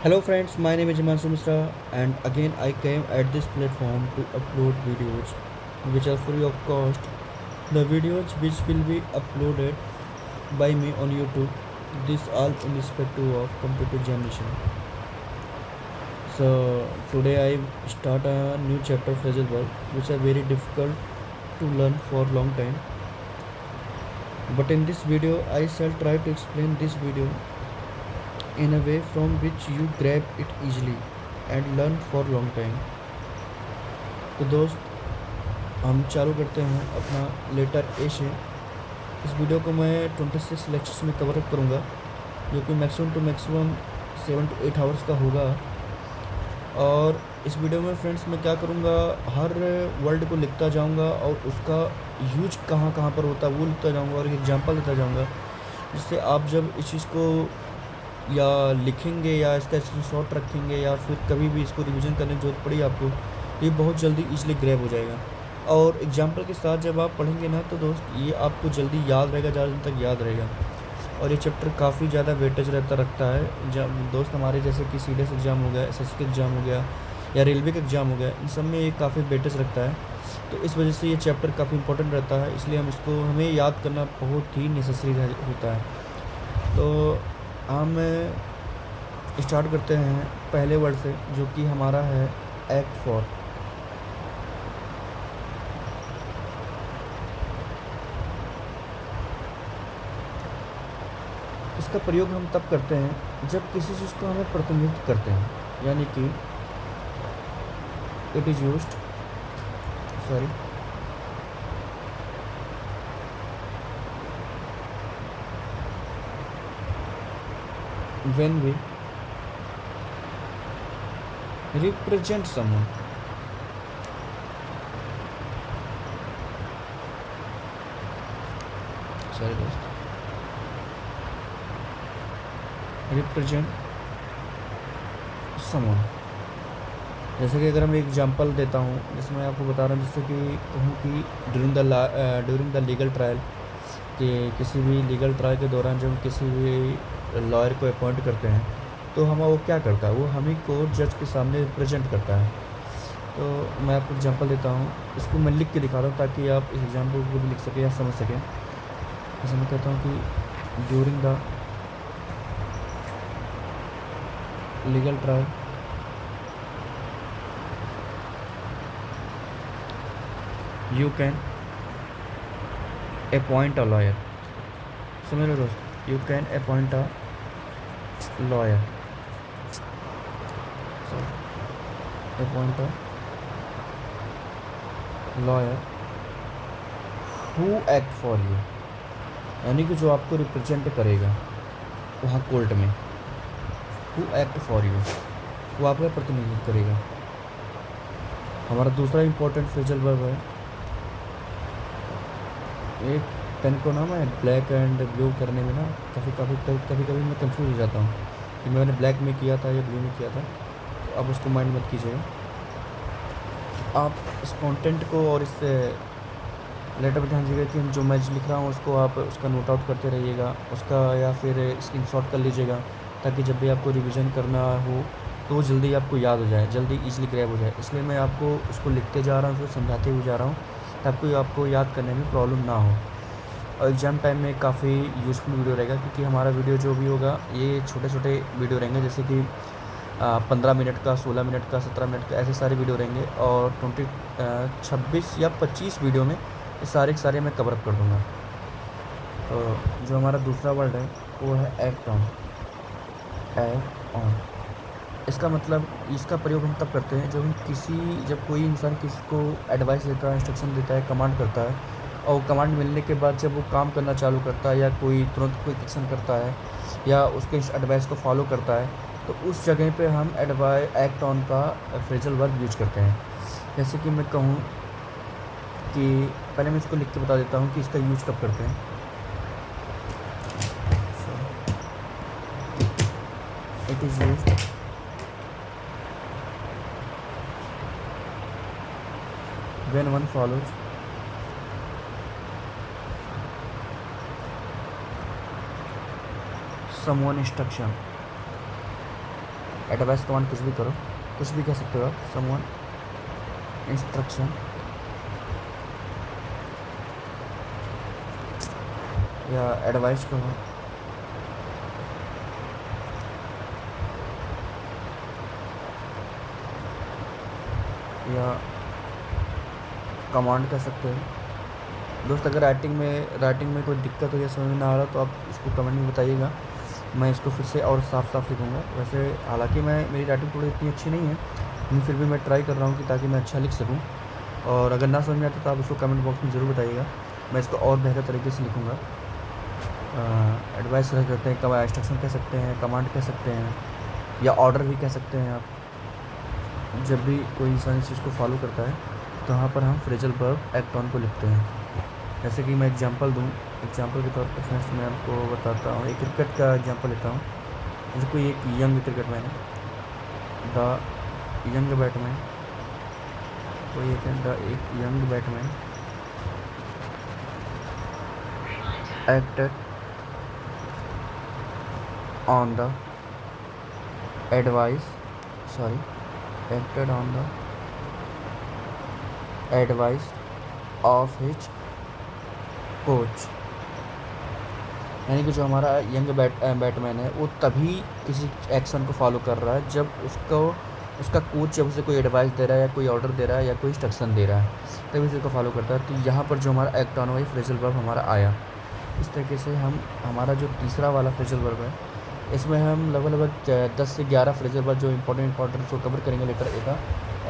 Hello friends, my name is Himanshu Misra and again I came at this platform to upload videos which are free of cost. The videos which will be uploaded by me on YouTube, this all in respect of computer examination. So today I start a new chapter of phrasal verb which are very difficult to learn for long time. But in this video I shall try to explain this video in a way from which you grab it easily and learn for long time. तो दोस्त हम चालू करते हैं अपना letter ए से। इस video को मैं 26 लेक्चर्स में कवर अप करूँगा जो कि maximum to maximum 7 to 8 hours का होगा। और इस वीडियो में फ्रेंड्स मैं क्या करूँगा, हर वर्ड को लिखता जाऊँगा और उसका यूज कहाँ कहाँ पर होता है वो लिखता जाऊँगा और एक एग्जांपल देता जाऊँगा, जिससे आप जब इस चीज़ को या लिखेंगे या इसका स्क्रीनशॉट रखेंगे या फिर कभी भी इसको रिवीजन करने की जरूरत पड़ी आपको, ये बहुत जल्दी इजीली ग्रैब हो जाएगा। और एग्जांपल के साथ जब आप पढ़ेंगे ना तो दोस्त ये आपको जल्दी याद रहेगा, ज़्यादा दिन तक याद रहेगा। और ये चैप्टर काफ़ी ज़्यादा वेटेज रखता है। जब दोस्त हमारे जैसे कि सीडीएस एग्ज़ाम हो गया, एसएससी का एग्ज़ाम हो गया या रेलवे का एग्ज़ाम हो गया, इन सब में ये काफ़ी वेटेज रखता है। तो इस वजह से ये चैप्टर काफ़ी इंपॉर्टेंट रहता है, इसलिए हमें याद करना बहुत ही नेसेसरी होता है। तो हम स्टार्ट करते हैं पहले वर्ड से जो कि हमारा है एक्ट फॉर। इसका प्रयोग हम तब करते हैं जब किसी चीज़ को हमें प्रतिनिधित्व करते हैं, यानी कि it is used when we represent someone. दोस्त, रिप्रेजेंट समवन। जैसे कि अगर मैं एग्जांपल देता हूँ जिसमें मैं आपको बता रहा हूँ, जैसे कि कहूँ कि ड्यूरिंग द लीगल ट्रायल, कि किसी भी लीगल ट्रायल के दौरान जब किसी भी लॉयर को अपॉइंट करते हैं तो वो क्या करता है, वो हम ही को जज के सामने रिप्रेजेंट करता है। तो मैं आपको एग्जांपल देता हूँ, इसको मैं लिख के दिखाता हूँ ताकि आप इस एग्जांपल को भी लिख सकें या समझ सकें। जैसे मैं कहता हूँ कि during the legal trial you can appoint a lawyer. समझ लो दोस्त, you can appoint a lawyer, appoint a lawyer who act for you, यानी कि जो आपको रिप्रेजेंट करेगा वहाँ कोर्ट में। हु एक्ट फॉर यू, वो आपका प्रतिनिधित्व करेगा। हमारा दूसरा इम्पोर्टेंट फ्रेजल वर्ब है, एक पेन को ना मैं ब्लैक एंड ब्लू करने में ना कभी मैं कंफ्यूज हो जाता हूँ कि मैंने ब्लैक में किया था या ब्लू में किया था। तो आप उसको माइंड मत कीजिएगा, आप इस कंटेंट को और इस लेटर पर ध्यान दीजिएगा कि जो मैं लिख रहा हूँ उसको आप उसका नोट आउट करते रहिएगा उसका, या फिर स्क्रीनशॉट कर लीजिएगा ताकि जब भी आपको रिवीजन करना हो तो जल्दी आपको याद हो जाए, जल्दी ईजिली ग्रैब हो जाए। इसलिए मैं आपको उसको लिखते जा रहा हूँ, उसको समझाते हुए जा रहा हूँ ताकि आपको याद करने में प्रॉब्लम ना हो। और एग्ज़ाम टाइम में काफ़ी यूज़फुल वीडियो रहेगा, क्योंकि हमारा वीडियो जो भी होगा ये छोटे छोटे वीडियो रहेंगे, जैसे कि 15 मिनट का, 16 मिनट का, 17 मिनट का, ऐसे सारे वीडियो रहेंगे। और 26 या 25 वीडियो में ये सारे के सारे मैं कवर अप कर दूँगा। तो जो हमारा दूसरा वर्ड है वो है एक्ट ऑन। एक्ट ऑन, इसका मतलब, इसका प्रयोग हम तब करते हैं जब कोई इंसान किसी को एडवाइस देता है, इंस्ट्रक्शन देता है, कमांड करता है, और कमांड मिलने के बाद जब वो काम करना चालू करता है या तुरंत कोई एक्शन करता है या उसके एडवाइस को फॉलो करता है, तो उस जगह पे हम एक्ट ऑन का फ्रेजल वर्ब यूज करते हैं। जैसे कि मैं कहूँ कि पहले मैं इसको लिख के बता देता हूँ कि इसका यूज कब करते हैं। It is used when one follows someone instruction advice command कुछ भी करो, कुछ भी कह सकते हो आप, समवन, इंस्ट्रक्शन या एडवाइस कहो, या कमांड कह सकते हो। दोस्त अगर राइटिंग में कोई दिक्कत हो या समझ में ना आ रहा तो आप इसको कमेंट में बताइएगा, मैं इसको फिर से और साफ लिखूँगा। वैसे हालांकि मेरी राइटिंग थोड़ी इतनी अच्छी नहीं है, लेकिन फिर भी मैं ट्राई कर रहा हूँ कि ताकि मैं अच्छा लिख सकूँ। और अगर ना समझ में आता तो आप उसको कमेंट बॉक्स में ज़रूर बताइएगा, मैं इसको और बेहतर तरीके से लिखूँगा। एडवाइस रह करते हैं, कब इंस्ट्रक्शन कह सकते हैं, कमांड कह सकते हैं, या ऑर्डर भी कह सकते हैं आप। जब भी कोई इंसान इस चीज़ को फॉलो करता है तो यहाँ पर हम फ्रेजल वर्ब एक्ट ऑन को लिखते हैं। जैसे कि मैं एग्जांपल दूँ, एग्जांपल के तौर पर फ्रेंड्स मैं आपको बताता हूँ, एक क्रिकेट का एग्जांपल लेता हूँ। जैसे कोई एक यंग क्रिकेटमैन है, द यंग बैटमैन, कोई एक young Batman acted on the advice of his coach. यानी कि जो हमारा यंग बैटमैन है वो तभी किसी एक्शन को फॉलो कर रहा है जब उसका कोच जब उसे कोई एडवाइस दे रहा है या कोई ऑर्डर दे रहा है या कोई इंस्ट्रक्शन दे रहा है, तभी उसे को फॉलो करता है। तो यहाँ पर जो हमारा एक्ट ऑन वही फ्रेजल वर्ब हमारा आया। इस तरीके से हमारा जो तीसरा वाला फ्रेजल वर्ब है, इसमें हम लगभग 10 से 11 फ्रेजल वर्ब जो इंपॉर्टेंट को कवर करेंगे लेटर ए का।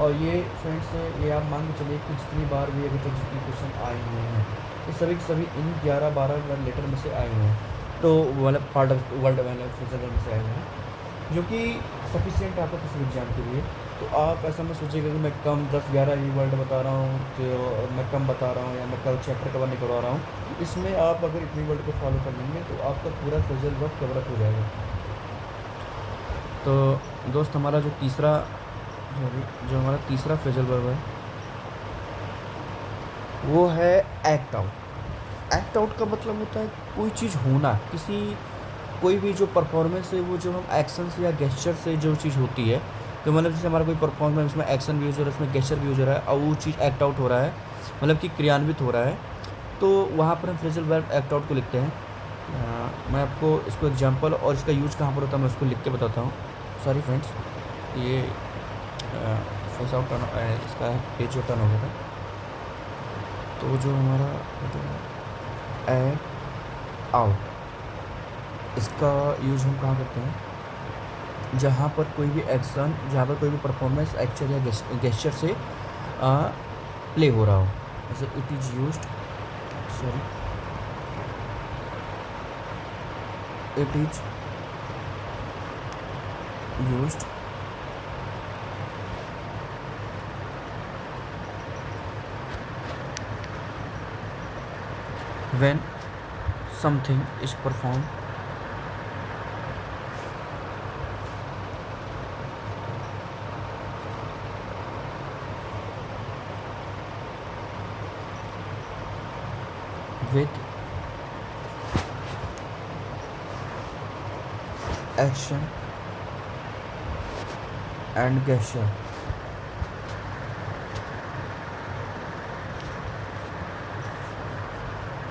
और ये फ्रेंड्स ये आप मान के चलिए कि जितनी बार भी अभी तक जितने क्वेश्चन आए हुए हैं ये सभी इन्हीं 11-12 लेटर में से आए हुए हैं। तो मतलब पार्ट ऑफ वर्ल्ड वाले फ्रेजल वर्ब में से आए हुए हैं, जो कि सफिशिएंट आपको किसी एग्जाम के लिए। तो आप ऐसा मत सोचिएगा कि मैं कम 10-11 ही वर्ड बता रहा हूँ, तो मैं कम बता रहा हूँ या मैं कल चैप्टर कवर नहीं करवा रहा हूँ। इसमें आप अगर इतनी वर्ड को फॉलो कर लेंगे तो आपका पूरा फ्रेजल वर्ब कवरअप हो जाएगा। तो दोस्त हमारा जो हमारा तीसरा फ्रेजल वर्ब है वो है एक्ट आउट। एक्ट आउट का मतलब होता है कोई चीज़ होना, कोई भी जो परफॉर्मेंस है वो जो हम एक्शन से या गेस्चर से जो चीज़ होती है, तो मतलब जैसे हमारा कोई परफॉर्मेंस उसमें एक्शन भी यूज हो रहा है, उसमें गेस्चर भी यूज हो रहा है और वो चीज़ एक्ट आउट हो रहा है, मतलब कि क्रियान्वित हो रहा है, तो वहाँ पर हम फ्रेजल वर्ब एक्ट आउट को लिखते हैं। मैं आपको इसको एग्जांपल और इसका यूज कहाँ पर होता है मैं उसको लिख के बताता हूँ। सॉरी फ्रेंड्स, ये फेस आउट इसका पेज जो टर्न हो गया था। तो जो हमारा एक्ट आउट, इसका यूज़ हम कहाँ करते हैं, जहाँ पर कोई भी एक्शन, जहाँ पर कोई भी परफॉर्मेंस एक्चुअल या गेस्चर से प्ले हो रहा हो। जैसे it is used when something is performed with action and gesture।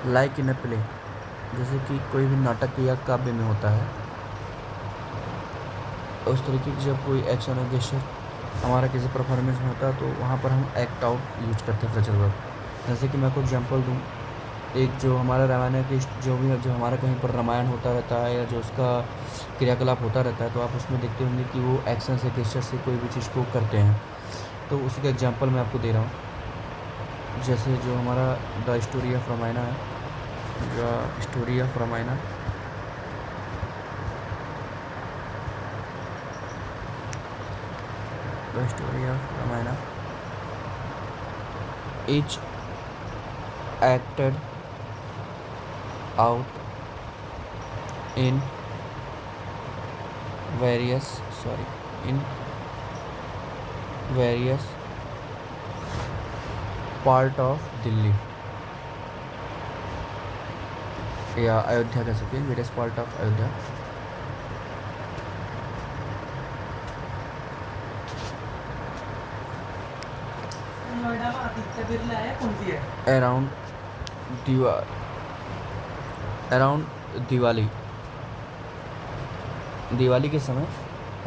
Like in a play, जैसे कि कोई भी नाटक या काव्य में होता है, उस तरीके की जब कोई एक्शन और गेस्चर हमारा किसी परफॉर्मेंस में होता है तो वहाँ पर हम एक्ट आउट यूज करते हैं फ्रेजल वर्ब। जैसे कि मैं आपको एग्जांपल दूँ, एक जो हमारा रामायण की जो हमारा कहीं पर रामायण होता रहता है या जो उसका क्रियाकलाप होता रहता है, तो आप उसमें देखते होंगे कि वो एक्शन से गेस्चर से कोई भी चीज़ को करते हैं। तो उसी का एग्जांपल मैं आपको दे रहा हूँ। जैसे जो हमारा द स्टोरी ऑफ रामायण है, the story of Ramayana, the story of Ramayana is acted out in various part of Delhi या अयोध्या कह सकते हैं, various part of Ayodhya. Around दिवा अराउंड दिवाली दिवाली के समय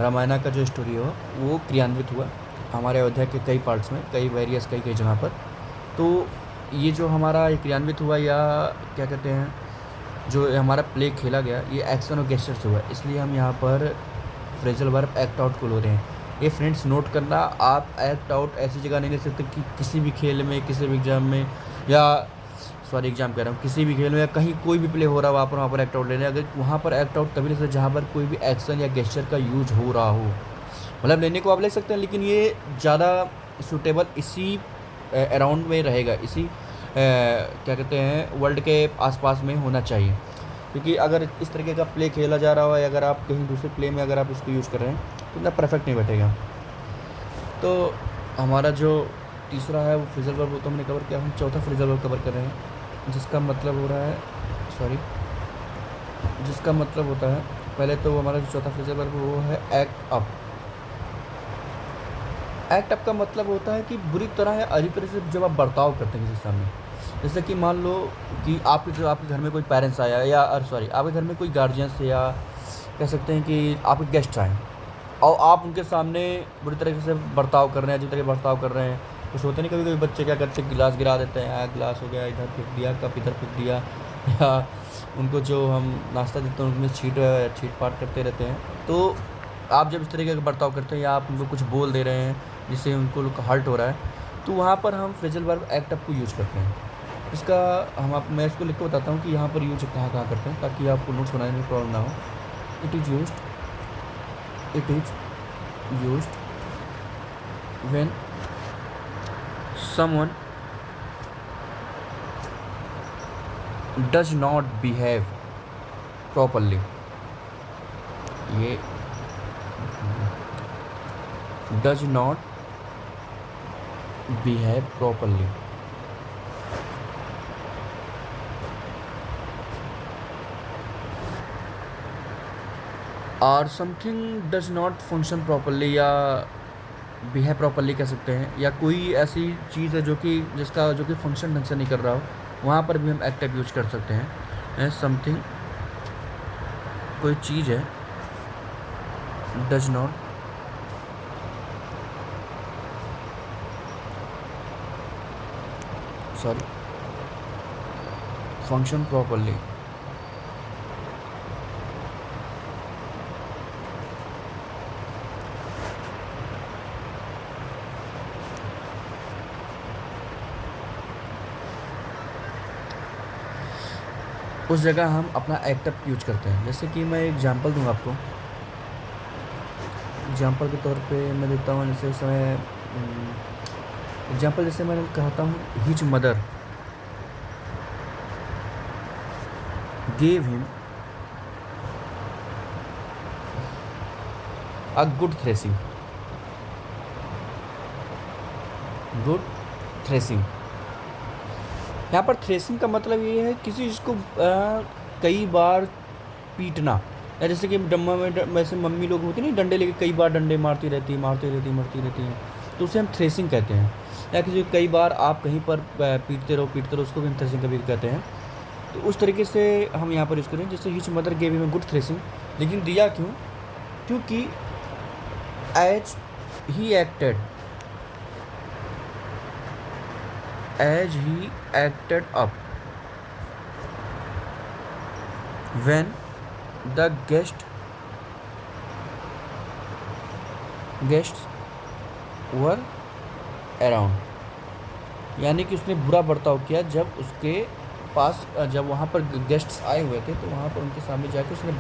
रामायण का जो स्टोरी हो वो क्रियान्वित हुआ हमारे अयोध्या के कई पार्ट्स में, कई वेरियस कई जगह पर। तो ये जो हमारा क्रियान्वित हुआ या क्या कहते हैं, जो हमारा प्ले खेला गया, ये एक्शन और गेस्चर्स हुआ, इसलिए हम यहाँ पर फ्रेजल वर्ब एक्ट आउट को लो रहे हैं। ये फ्रेंड्स नोट करना, आप एक्ट आउट ऐसी जगह नहीं ले सकते कि किसी भी खेल में, किसी भी एग्ज़ाम में, या सॉरी एग्जाम कह रहा हूँ, किसी भी खेल में या कहीं कोई भी प्ले हो रहा हो वहाँ पर एक्ट आउट ले रहे हैं। अगर वहाँ पर एक्ट आउट तभी ले सकते जहाँ पर कोई भी एक्शन या गेस्चर का यूज हो रहा हो, मतलब लेने को आप ले सकते हैं, लेकिन ये ज़्यादा सूटेबल इसी अराउंड में रहेगा, इसी क्या कहते हैं वर्ल्ड के आसपास में होना चाहिए। क्योंकि अगर इस तरीके का प्ले खेला जा रहा है, अगर आप कहीं दूसरे प्ले में अगर आप इसको यूज़ कर रहे हैं तो इतना परफेक्ट नहीं बैठेगा। तो हमारा जो तीसरा है वो फ्रेजल वर्ब, वो तो हमने कवर किया। हम चौथा फ्रेजल वर्ब कवर कर रहे हैं, जिसका मतलब हो रहा है जिसका मतलब होता है, पहले तो हमारा जो चौथा फ्रेजल वर्ब वो है एक्ट अप। एक्ट अप का मतलब होता है कि बुरी तरह या अजीब तरह से जब आप बर्ताव करते हैं किसी सामने। जैसे कि मान लो कि आपके घर में कोई पेरेंट्स आया, या आपके घर में कोई गार्जियंस, या कह सकते हैं कि आपके गेस्ट आए और आप उनके सामने बुरी तरीके से बर्ताव कर रहे हैं, अजीब तरह बर्ताव कर रहे हैं। कुछ होते नहीं, कभी कभी बच्चे क्या करते हैं, गिलास गिरा देते हैं, गिलास हो गया इधर फेंक दिया, कप इधर फेंक दिया, या उनको जो हम नाश्ता देते हैं उनमें छीट पाट करते रहते हैं। तो आप जब इस तरीके का बर्ताव करते हैं या आप उनको कुछ बोल दे रहे हैं जिससे उनको हर्ट हो रहा है, तो वहाँ पर हम फ्रेजल वर्ब एक्ट अप को यूज करते हैं। मैं इसको लिख के बताता हूँ कि यहाँ पर यूज कहाँ करते हैं, ताकि आपको नोट्स बनाने में प्रॉब्लम ना हो। It is used when someone does not behave properly। ये does not behave properly, और something does not function properly, या बिहेव प्रॉपरली कह सकते हैं, या कोई ऐसी चीज़ है जो कि फंक्शन ढंग से नहीं कर रहा हो, वहाँ पर भी हम एक्ट अप यूज कर सकते हैं। समथिंग कोई चीज़ है, डज नॉट फंक्शन प्रॉपरली, उस जगह हम अपना एक्ट अप यूज करते हैं। जैसे कि मैं एग्जांपल दूंगा आपको, एग्जांपल के तौर पे मैं देता हूँ। जैसे मैं कहता हूँ his mother gave him a good threshing. यहाँ पर थ्रेसिंग का मतलब ये है किसी चीज़ को कई बार पीटना, या जैसे कि वैसे मम्मी लोग होती नहीं, डंडे लेके कई बार डंडे मारती रहती हैं, तो उसे हम थ्रेसिंग कहते हैं। या किसी कई बार आप कहीं पर पीटते रहो, उसको भी हम थ्रेसिंग कभी कहते हैं। तो उस तरीके से हम यहाँ पर यूज़ करें। जैसे his mother gave him good thrashing, लेकिन दिया क्यों? क्योंकि as he acted up when the guests were around। यानी कि उसने बुरा बर्ताव किया जब उसके पास, जब वहाँ पर गेस्ट्स आए हुए थे, तो वहाँ पर उनके सामने जाकर उसने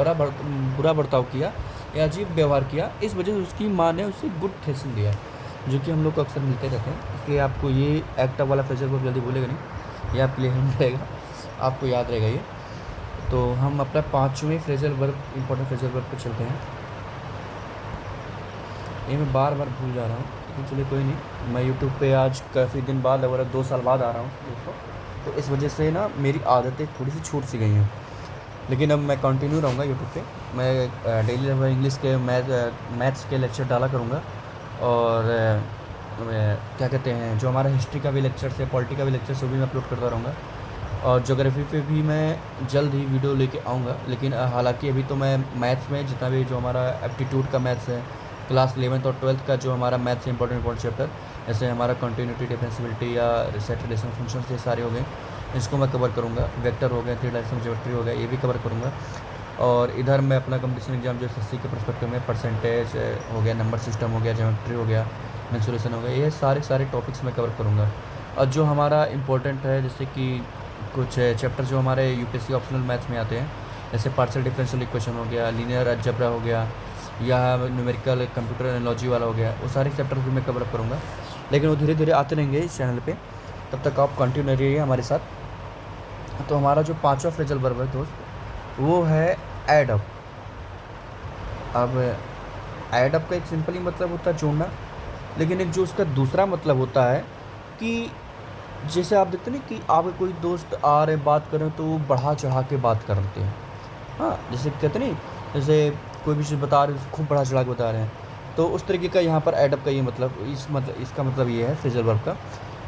बुरा बर्ताव किया या अजीब व्यवहार किया। इस वजह से उसकी माँ ने उसे गुड थ्रेसिंग दिया, जो कि हम लोग को अक्सर मिलते रहते हैं। इसलिए आपको ये एक्ट अप वाला फ्रेजल वर्ब जल्दी भूलेगा नहीं, ये आपके लिए हैंड रहेगा, आपको याद रहेगा ये। तो हम अपना 5वें phrasal verb, important phrasal verb पे चलते हैं। ये मैं बार भूल जा रहा हूँ, लेकिन चलिए कोई नहीं। मैं यूट्यूब पे आज काफ़ी दिन बाद, लगभग 2 साल बाद आ रहा हूँ दोस्तों, तो इस वजह से ना मेरी आदतें थोड़ी सी छूट सी गई हैं, लेकिन अब मैं कंटिन्यू रहूँगा यूट्यूब पे। मैं डेली इंग्लिश के मैथ्स के लेक्चर डाला करूँगा, और क्या कहते हैं, जो हमारा हिस्ट्री का भी लेक्चर्स है, पॉलिटी का भी लेक्चर्स, वो भी मैं अपलोड करता रहूँगा। और ज्योग्राफी पे भी मैं जल्द ही वीडियो लेके आऊँगा। लेकिन हालांकि अभी तो मैं मैथ्स में जितना भी जो हमारा एप्टीट्यूड का मैथ्स है, क्लास 11th और 12th का जो हमारा मैथ्स है इंपॉर्टेंट चैप्टर, जैसे हमारा कंटिन्यूटी, डिफरेंशिएबिलिटी या सेट रिलेशन फंक्शन, ये सारे हो गए, इसको मैं कवर करूँगा। वेक्टर हो गए, थ्री डायमेंशनल ज्योमेट्री हो गया, ये भी कवर करूँगा। और इधर मैं अपना कंपटीशन एग्जाम जो एसएससी के परस्पेक्टिव में परसेंटेज हो गया, नंबर सिस्टम हो गया, ज्योमेट्री हो गया, मेंसुरेशन हो गया, ये सारे टॉपिक्स मैं कवर करूँगा। और जो हमारा इम्पोर्टेंट है, जैसे कि कुछ चैप्टर जो हमारे यूपीएससी ऑप्शनल मैथ्स में आते हैं, जैसे पार्शियल डिफरेंशियल इक्वेशन हो गया, लीनियर अलजेब्रा हो गया, या न्यूमेरिकल कंप्यूटर एनालॉजी वाला हो गया, वो सारे चैप्टर भी मैं कवर अप करूँगा। लेकिन वो धीरे धीरे आते रहेंगे इस चैनल पे, तब तक आप कंटिन्यू रहिए हमारे साथ। तो हमारा जो पांचवा फ्रेजल वर्ब है दोस्त, वो है ऐड अप। अब ऐड अप का एक सिंपल ही मतलब होता है जोड़ना, लेकिन एक जो उसका दूसरा मतलब होता है कि जैसे आप देखते हैं ना कि आपके कोई दोस्त आ रहे बात कर रहे हैं तो वो बढ़ा चढ़ा के बात करते हैं। हाँ, जैसे कहते नहीं, जैसे कोई भी चीज़ बता रहे हैं खूब बढ़ा चढ़ा के बता रहे हैं, तो उस तरीके का यहाँ पर एडअप का ये मतलब इसका मतलब ये है फ्रेजल वर्ब का।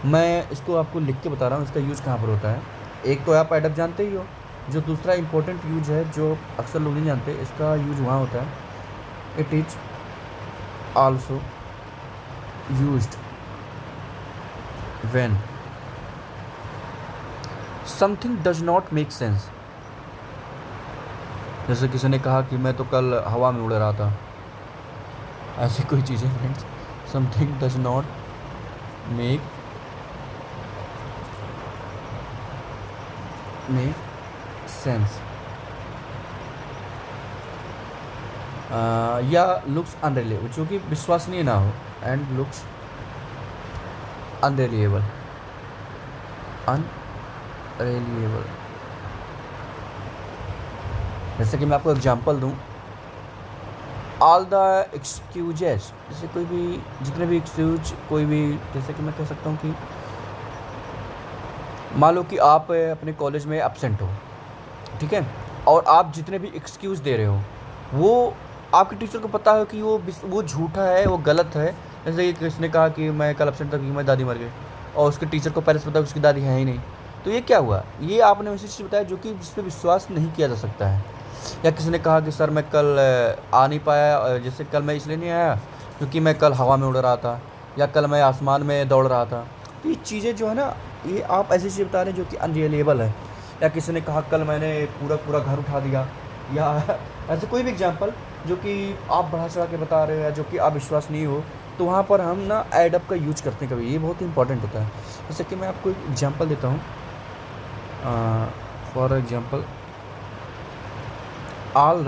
मैं इसको आपको लिख के बता रहा हूँ, इसका यूज़ कहाँ पर होता है। एक तो आप एडअप जानते ही हो, जो दूसरा इंपॉर्टेंट यूज है जो अक्सर लोग नहीं जानते, इसका यूज वहाँ होता है, it is also used when something does not make sense. जैसे किसी ने कहा कि मैं तो कल हवा में उड़ रहा था, ऐसी कोई चीज़ है friends. Something does not make sense, या लुक्स अनरिलायबल, जो कि विश्वसनीय ना हो, एंड लुक्स अनरिलायबल, जैसे कि मैं आपको एग्जांपल दूं, ऑल द एक्सक्यूजेस, जैसे कोई भी जितने भी एक्सक्यूज, कोई भी, जैसे कि मैं कह सकता हूँ कि मान लो कि आप अपने कॉलेज में एब्सेंट हो, ठीक है, और आप जितने भी एक्सक्यूज़ दे रहे हो वो आपके टीचर को पता है कि वो झूठा है, वो गलत है। जैसे कि किसने कहा कि मैं कल एब्सेंट था क्योंकि मेरी दादी मर गई, और उसके टीचर को पहले से पता है उसकी दादी है ही नहीं, तो ये क्या हुआ, ये आपने वैसी चीज़ बताया जो कि जिस पर विश्वास नहीं किया जा सकता है। या किसी ने कहा कि सर मैं कल आ नहीं पाया, जैसे कल मैं इसलिए नहीं आया क्योंकि मैं कल हवा में उड़ रहा था, या कल मैं आसमान में दौड़ रहा था। तो ये चीज़ें जो है ना, ये आप ऐसी चीज़ बता रहे हैं जो कि अनरिलेबल है। या किसी ने कहा कल मैंने पूरा घर उठा दिया, या ऐसे कोई भी एग्जांपल जो कि आप बढ़ा चढ़ा के बता रहे हो या जो कि आप विश्वास नहीं हो, तो वहाँ पर हम ना एड अप का यूज करते हैं कभी, ये बहुत ही इंपॉर्टेंट होता है। जैसे कि मैं आपको एक एग्जांपल देता हूँ, for example, all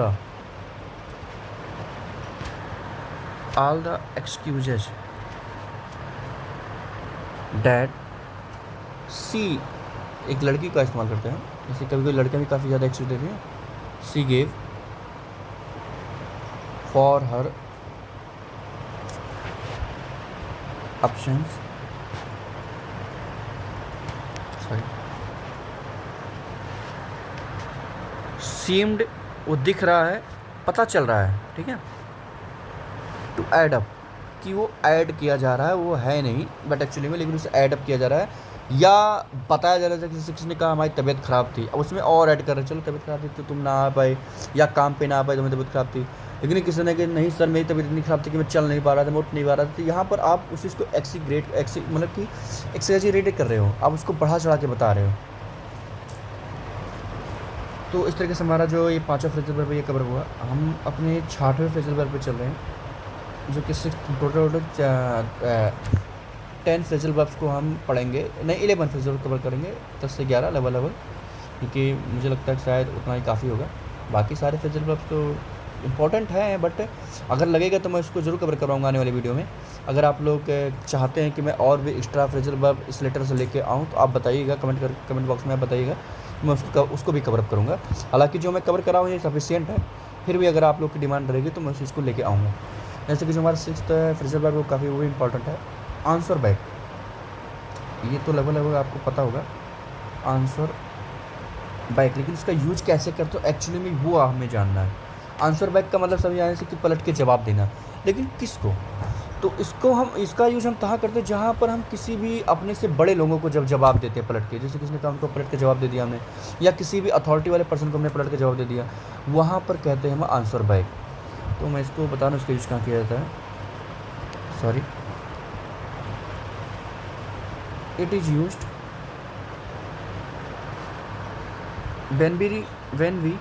the excuses that सी, एक लड़की का इस्तेमाल करते हैं, जैसे कभी कोई लड़कियां भी काफ़ी ज़्यादा एक्सक्यूज देती हैं, सी gave for her options, seemed, वो दिख रहा है, पता चल रहा है, ठीक है, टू ऐड अप, कि वो ऐड किया जा रहा है, वो है नहीं बट एक्चुअली में, लेकिन उसे ऐड अप किया जा रहा है, या बताया जा रहा है कि किसी ने कहा हमारी तबीयत ख़राब थी, अब उसमें और ऐड कर रहे, चलो तबीयत ख़राब थी तो तुम ना आ पाए, या काम पे ना आ पाए, तुम्हें तबीयत ख़राब थी, लेकिन किसी ने कहा नहीं सर मेरी तबीयत इतनी ख़राब थी कि मैं चल नहीं पा रहा था, मैं उठ नहीं पा रहा था, तो यहाँ पर आप उस चीज़ को मतलब कि एक्सेजरेट कर रहे हो, आप उसको बढ़ा चढ़ा के बता रहे हो। तो इस तरीके से हमारा जो ये पाँचों फ्रेजल वर्ब ये कवर हुआ। हम अपने 6वें फ्रेजल वर्ब पे चल रहे हैं, जो कि टोटल 10 फ्रेजल वर्ब्स को हम पढ़ेंगे, नहीं 11 फ्रेजल वर्ब कवर करेंगे, 10 से 11 लेवल, क्योंकि मुझे लगता है कि शायद उतना ही काफ़ी होगा। बाकी सारे फ्रेजल वर्ब्स तो इम्पॉर्टेंट हैं, बट अगर लगेगा तो मैं उसको ज़रूर कवर करवाऊँगा आने वाली वीडियो में। अगर आप लोग चाहते हैं कि मैं और भी एक्स्ट्रा फ्रेजल वर्ब इस लेटर से लेके आऊँ तो आप बताइएगा, कमेंट बॉक्स में आप बताइएगा, मैं उसको भी कवर अप करूँगा। हालांकि जो मैं कवर करा हूँ ये सफिशिएंट है, फिर भी अगर आप लोग की डिमांड रहेगी तो मैं उस चीज़ को लेके आऊँगा। जैसे कि जो हमारा 6th फ्रेजल वर्ब वो काफ़ी वो भी इंपॉर्टेंट है, आंसर बैक। ये तो लगभग आपको पता होगा, आंसर बैक, लेकिन इसका यूज कैसे करते हो एक्चुअली में वो हमें जानना है। आंसर बैक का मतलब समझ आने से कि पलट के जवाब देना, लेकिन किसको, तो इसका यूज़ हम तहाँ करते हैं जहाँ पर हम किसी भी अपने से बड़े लोगों को जब जवाब देते हैं पलट के, जैसे किसी ने काम को पलट के जवाब दे दिया हमने, या किसी भी अथॉरिटी वाले पर्सन को हमने पलट के जवाब दे दिया, वहाँ पर कहते हैं हम आंसर बैक। तो मैं इसको बता दूँ इसका यूज़ कहाँ किया जाता है। Sorry, it is used when we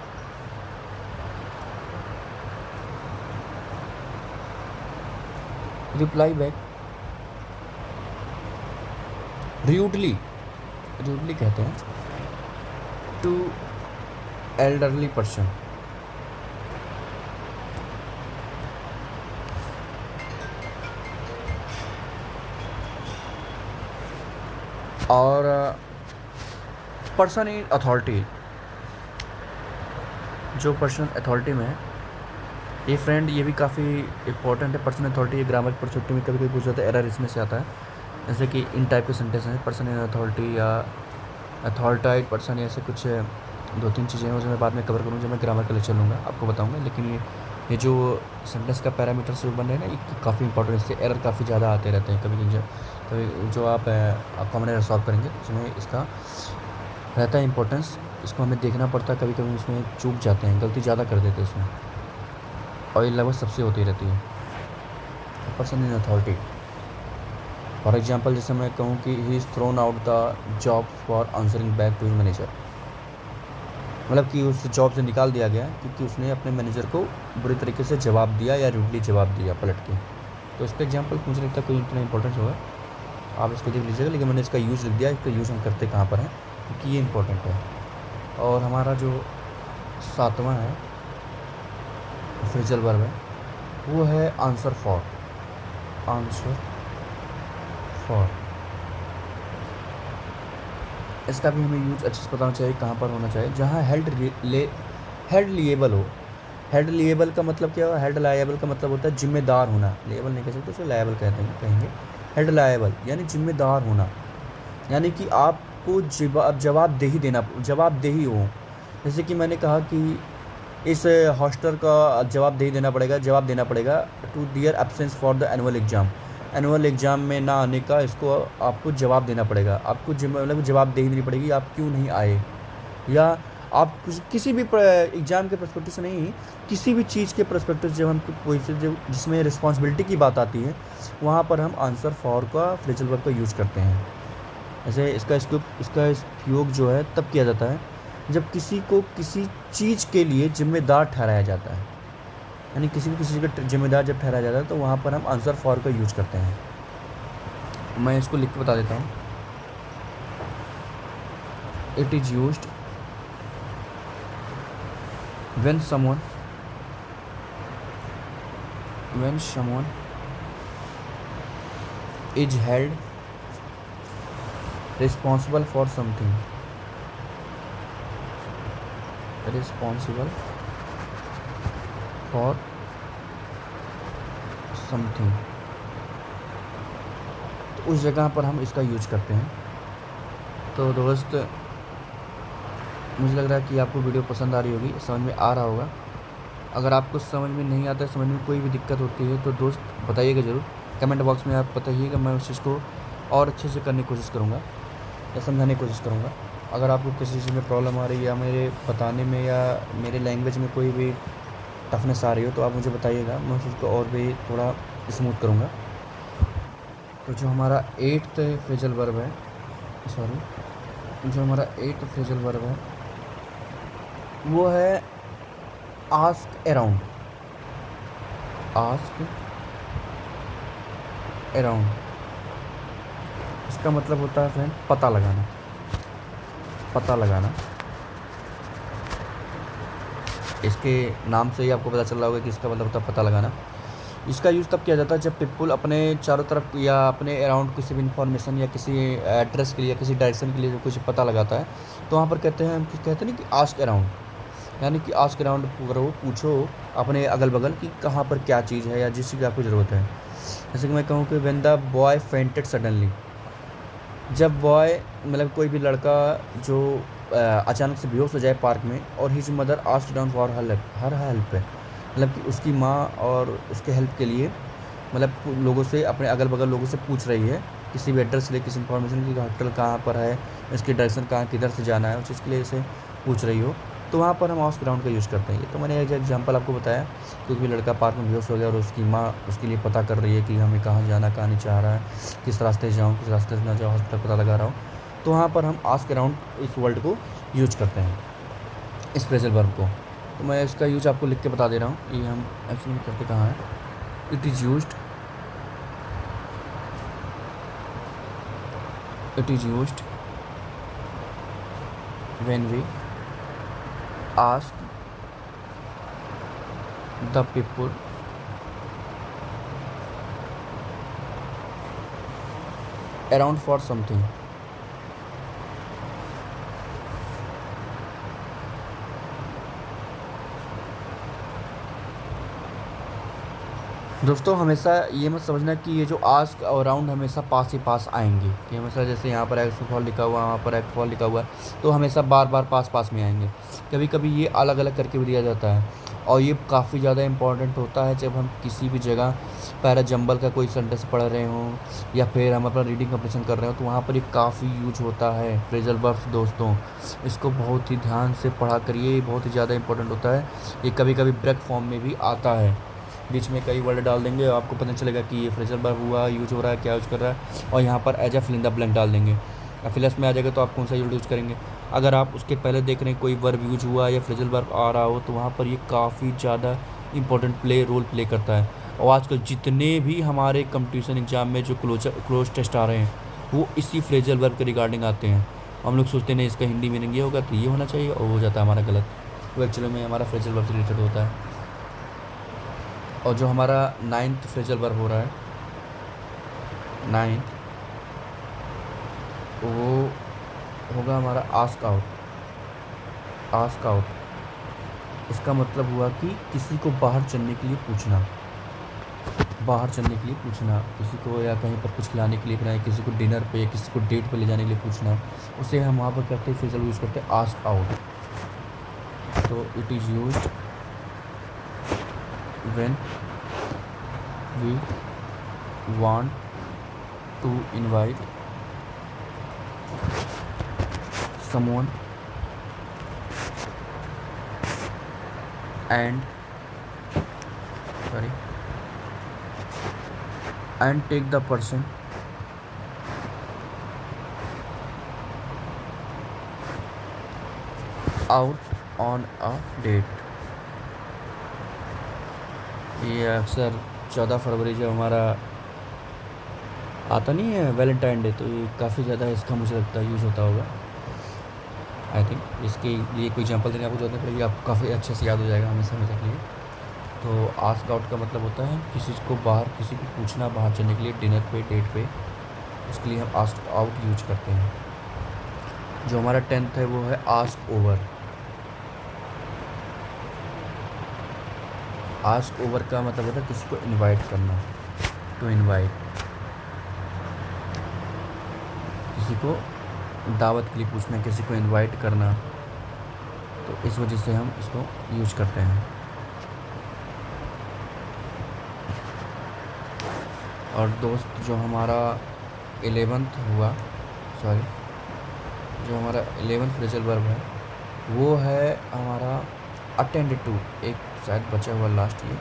reply back rudely कहते हैं to elderly person। और पर्सन इन अथॉरिटी, जो पर्सन अथॉरिटी में है, ये फ्रेंड ये भी काफ़ी इंपॉर्टेंट है। पर्सन अथॉरिटी ये ग्रामर की परस्पेक्टिव में कभी कभी पूछ जाता है, एरर इसमें से आता है। जैसे कि इन टाइप के सेंटेंस हैं, पर्सन इन अथॉरिटी या अथॉरिटाइड पर्सन, ऐसे कुछ 2-3 चीज़ें हैं, जो मैं बाद में कवर करूँगा, जब मैं ग्रामर का लेक्चर लूँगा आपको बताऊँगा। लेकिन ये जो सेंटेंस का पैरामीटर्स जो बन रहे हैं ना, ये काफ़ी इंपॉर्टेंट है। इससे एरर काफ़ी ज़्यादा आते रहते हैं कभी जो आप कॉमन एरर सॉल्व करेंगे उसमें इसका रहता है इंपॉर्टेंस। इसको हमें देखना पड़ता है, कभी कभी उसमें चूक जाते हैं, गलती ज़्यादा कर देते हैं इसमें, और ये लगभग सबसे होती रहती है। Person in authority, for example जैसे मैं कहूँ कि he is thrown out the job for answering back to his manager, मतलब कि उस जॉब से निकाल दिया गया क्योंकि उसने अपने मैनेजर को बुरी तरीके से जवाब दिया या रूडली जवाब दिया पलट के। तो इसका एग्जांपल मुझे लगता है कोई इतना इंपॉर्टेंट होगा, आप इसको देख लीजिएगा। लेकिन मैंने इसका यूज़ लिख दिया, इसका यूज़ हम करते कहाँ पर हैं क्योंकि ये इंपॉर्टेंट है। और हमारा जो 7वां है फ्रेजल वर्ब है, वो है आंसर फॉर। इसका भी हमें यूज अच्छे से पता होना चाहिए कहाँ पर होना चाहिए, जहाँ हेड लिएबल हो। हेड लिएबल का मतलब क्या हो? हेड लायबल का मतलब होता है जिम्मेदार होना। लेबल नहीं कह सकते, उसे लायबल कहेंगे। हेड लायबल यानी जिम्मेदार होना, यानी कि आपको जवाबदेही हो। जैसे कि मैंने कहा कि इस हॉस्टल का जवाब देना पड़ेगा to their absence for the annual exam में ना आने का, इसको आपको जवाब देना पड़ेगा। आपको मतलब जवाबदेही देनी पड़ेगी, आप क्यों नहीं आए। या आप किसी भी एग्ज़ाम के पर्सपेक्टिव से नहीं, किसी भी चीज़ के पर्सपेक्टिव से जब हम कोई से जिसमें रिस्पॉन्सिबिलिटी की बात आती है, वहाँ पर हम आंसर फॉर का फ्रेजल वर्ब का यूज़ करते हैं। ऐसे इसका उपयोग जो है तब किया जाता है जब किसी को किसी चीज़ के लिए जिम्मेदार ठहराया जाता है, यानी किसी भी चीज़ का जिम्मेदार जब ठहराया जाता है तो वहाँ पर हम आंसर फॉर का यूज़ करते हैं। मैं इसको लिख के बता देता हूँ। It is used when someone is held responsible for something, तो उस जगह पर हम इसका यूज करते हैं। तो दोस्त, मुझे लग रहा है कि आपको वीडियो पसंद आ रही होगी, समझ में आ रहा होगा। अगर आपको समझ में नहीं आता है, समझ में कोई भी दिक्कत होती है तो दोस्त बताइएगा ज़रूर, कमेंट बॉक्स में आप बताइएगा। मैं उस चीज़ को और अच्छे से करने की कोशिश करूँगा या समझाने की कोशिश करूँगा। अगर आपको किसी चीज़ में प्रॉब्लम आ रही है या मेरे बताने में या मेरे लैंग्वेज में कोई भी टफनेस आ रही हो तो आप मुझे बताइएगा, मैं उस चीज़ को और भी थोड़ा स्मूथ करूँगा। तो जो हमारा 8th फ्रेजल वर्ब है, वो है आस्क अराउंड। इसका मतलब होता है फ्रेंड पता लगाना। इसके नाम से ही आपको पता चल रहा होगा कि इसका मतलब होता है पता लगाना। इसका यूज़ तब किया जाता है जब पीपल अपने चारों तरफ या अपने अराउंड किसी भी इंफॉर्मेशन या किसी एड्रेस के लिए, किसी डायरेक्शन के लिए कुछ पता लगाता है, तो वहाँ पर कहते हैं नहीं कि आस्क अराउंड, यानी कि आस्क अराउंड करो, पूछो अपने अगल बगल कि कहाँ पर क्या चीज़ है या जिस चीज़ की आपको ज़रूरत है। जैसे कि मैं कहूँ कि when the boy fainted suddenly, जब बॉय मतलब कोई भी लड़का जो अचानक से बेहोश हो जाए पार्क में, और his mother asked down for her help, मतलब कि उसकी माँ और उसके हेल्प के लिए मतलब लोगों से, अपने अगल बगल लोगों से पूछ रही है किसी भी एड्रेस के लिए, किसी इन्फॉर्मेशन की, होटल कहाँ पर है, इसकी डायरेक्शन कहाँ, किधर से जाना है, उस चीज़ के लिए इसे पूछ रही हो, तो वहाँ पर हम आस्क अराउंड का यूज़ करते हैं। ये तो मैंने एक एग्जांपल आपको बताया, क्योंकि लड़का पार्क में बेहोश हो गया और उसकी माँ उसके लिए पता कर रही है कि हमें कहाँ जाना, कहाँ नहीं चाह रहा है, किस रास्ते से जाऊँ, किस रास्ते से ना जाऊँ, हॉस्पिटल पता लगा रहा हूँ, तो वहाँ पर हम आस्क अराउंड इस वर्ड को यूज करते हैं, इस फ्रेजल वर्ब को। तो मैं इसका यूज आपको लिख के बता दे रहा हूँ। ये हम एक्चुअली करते कहाँ है। It is used, it is used when we ask the people around for something। दोस्तों हमेशा ये मत समझना कि ये जो आस्क और राउंड हमेशा पास ही पास आएंगे, कि हमेशा जैसे यहाँ पर एक्स फॉल लिखा हुआ है, वहाँ पर एक्स फॉल लिखा हुआ है, तो हमेशा बार बार पास पास में आएंगे। कभी कभी ये अलग अलग करके भी दिया जाता है, और ये काफ़ी ज़्यादा इंपॉर्टेंट होता है जब हम किसी भी जगह पैरा जंबल का कोई सेंटेंस पढ़ रहे हों, या फिर हम अपना रीडिंग कंपटीशन कर रहे हो, तो वहाँ पर ये काफ़ी यूज होता है फ्रेजल वर्ब्स। दोस्तों इसको बहुत ही ध्यान से पढ़ा करिए, बहुत ही ज़्यादा इंपॉर्टेंट होता है। ये कभी कभी ब्रेक फॉर्म में भी आता है, बीच में कई वर्ड डाल देंगे, आपको पता चलेगा कि ये फ्रेजल वर्ब हुआ, यूज हो रहा है, क्या यूज कर रहा है, और यहाँ पर as a fill in the blank डाल देंगे। फिलहाल में आ जाएगा तो आप कौन सा यूज करेंगे। अगर आप उसके पहले देख रहे हैं कोई वर्ब यूज हुआ या फ्रेजल वर्ब आ रहा हो, तो वहाँ पर ये काफ़ी ज़्यादा इंपॉर्टेंट रोल प्ले करता है। और आजकल जितने भी हमारे कंपटीशन एग्जाम में जो क्लोज टेस्ट आ रहे हैं, वो इसी फ्रेजल वर्ब के रिगार्डिंग आते हैं। हम लोग सोचते हैं इसका हिंदी मीनिंग ये होगा तो ये होना चाहिए, और हो जाता है हमारा गलत। वो एक्चुअली में हमारा फ्रेजल वर्ब से रिलेटेड होता है। और जो हमारा 9th फ्रेजल वर्ब हो रहा है, 9th, वो होगा हमारा आस्क आउट। आस्क आउट इसका मतलब हुआ कि किसी को बाहर चलने के लिए पूछना, बाहर चलने के लिए पूछना, किसी को या कहीं पर कुछ खिलाने के लिए बनाए, किसी को डिनर पे या किसी को डेट पे ले जाने के लिए पूछना, उसे हम वहाँ पर करते हैं फ्रेजल यूज़ करते हैं आस्क आउट। तो it is used when we want to invite someone and take the person out on a date। ये अक्सर 14 फरवरी जब हमारा आता नहीं है वैलेंटाइन डे, तो ये काफ़ी ज़्यादा इसका मुझे लगता है यूज़ होता होगा। आई थिंक इसके लिए कोई एग्जांपल देने आपको जरूरत नहीं पड़ेगी, आपको काफ़ी अच्छे से याद हो जाएगा हमेशा हमेशा के लिए। तो आस्क आउट का मतलब होता है किसी को बाहर, किसी को पूछना बाहर चलने के लिए, डिनर पे, डेट पे, उसके लिए हम आस्क आउट यूज करते हैं। जो हमारा 10th है वो है आस्क ओवर। आस्क ओवर का मतलब होता है किसी को इनवाइट करना, टू इनवाइट, किसी को दावत के लिए पूछना, किसी को इनवाइट करना, तो इस वजह से हम इसको यूज करते हैं। और दोस्त जो हमारा 11th हुआ, सॉरी, जो हमारा 11th फ्रेजल वर्ब है वो है हमारा अटेंड टू। एक शायद बचा हुआ लास्ट, ये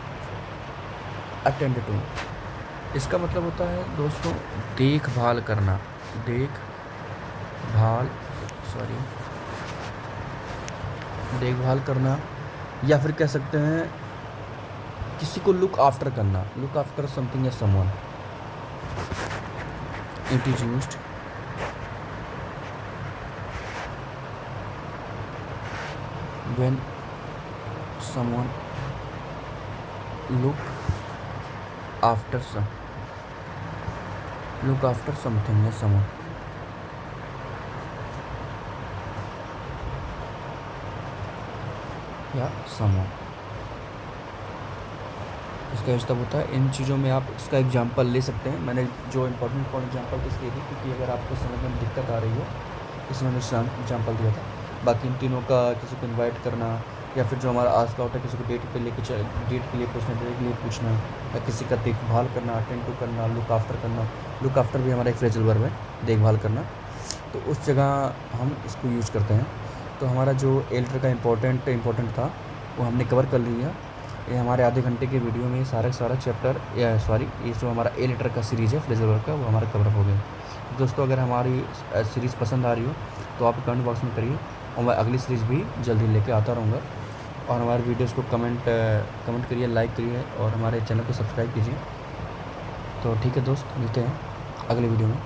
अटेंड टू, इसका मतलब होता है दोस्तों देखभाल करना, देखभाल करना, या फिर कह सकते हैं किसी को लुक आफ्टर करना, लुक आफ्टर समथिंग या someone. It is used when someone look after something या someone। या someone, इसका यूज तब होता है। इन चीज़ों में आप इसका एग्जांपल ले सकते हैं। मैंने जो इम्पोर्टेंट एग्जांपल इसलिए दी क्योंकि अगर आपको समझ में दिक्कत आ रही हो, इसमें मैंने एग्जांपल दिया था। बाकी इन तीनों का, किसी को इनवाइट करना, या फिर जो हमारा आज का होता है किसी को डेट के लिए पूछना, डेट के लिए पूछना, या किसी का देखभाल करना, अटेंड टू करना, लुक आफ्टर करना। लुक आफ्टर भी हमारा एक फ्रेजल वर्ब है, देखभाल करना। तो उस जगह हम इसको यूज़ करते हैं। तो हमारा जो ए लेटर का इम्पोर्टेंट था वो हमने कवर कर लिया। ये हमारे आधे घंटे के वीडियो में सारा चैप्टर ये जो हमारा ए लेटर का सीरीज़ है फ्रेजल वर्ब का, वो हमारा कवर हो गया। दोस्तों अगर हमारी सीरीज़ पसंद आ रही हो तो आप कमेंट बॉक्स में करिए, और मैं अगली सीरीज़ भी जल्दी लेके आता रहूँगा। और हमारे वीडियोज़ को कमेंट करिए, लाइक करिए, और हमारे चैनल को सब्सक्राइब कीजिए। तो ठीक है दोस्त, मिलते हैं अगले वीडियो में।